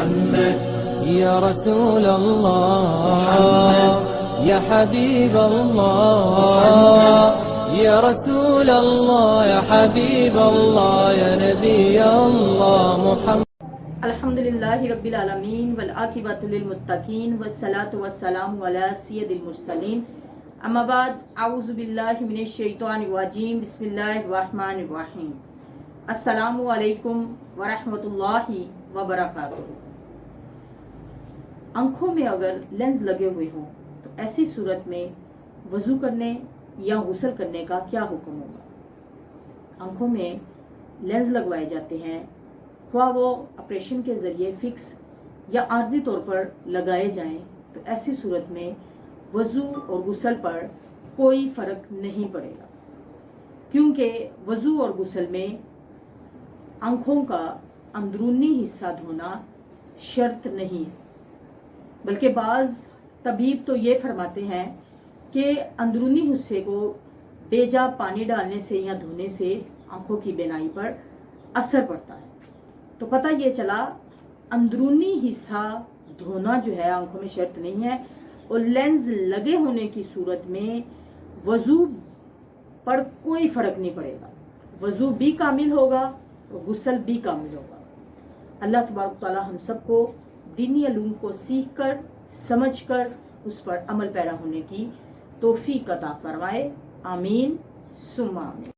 محمد يا رسول الله يا حبيب الله يا رسول الله يا حبيب الله يا نبي الله محمد الحمدللہ رب العالمین والعاقبۃ للمتقین والصلاۃ والسلام علی سید المرسلین اما بعد اعوذ باللہ من الشیطان الرجیم بسم اللہ الرحمن الرحیم السلام علیکم ورحمۃ اللہ وبرکاتہ۔ آنکھوں میں اگر لینز لگے ہوئے ہوں تو ایسی صورت میں وضو کرنے یا غسل کرنے کا کیا حکم ہوگا؟ آنکھوں میں لینز لگوائے جاتے ہیں، خواہ وہ آپریشن کے ذریعے فکس یا عارضی طور پر لگائے جائیں، تو ایسی صورت میں وضو اور غسل پر کوئی فرق نہیں پڑے گا، کیونکہ وضو اور غسل میں آنکھوں کا اندرونی حصہ دھونا شرط نہیں ہے، بلکہ بعض طبیب تو یہ فرماتے ہیں کہ اندرونی حصے کو بے جا پانی ڈالنے سے یا دھونے سے آنکھوں کی بینائی پر اثر پڑتا ہے۔ تو پتہ یہ چلا اندرونی حصہ دھونا جو ہے آنکھوں میں شرط نہیں ہے، اور لینز لگے ہونے کی صورت میں وضو پر کوئی فرق نہیں پڑے گا، وضو بھی کامل ہوگا اور غسل بھی کامل ہوگا۔ اللہ تبارک تعالی ہم سب کو دینی علوم کو سیکھ کر سمجھ کر اس پر عمل پیرا ہونے کی توفیق عطا فرمائے، آمین ثم آمین۔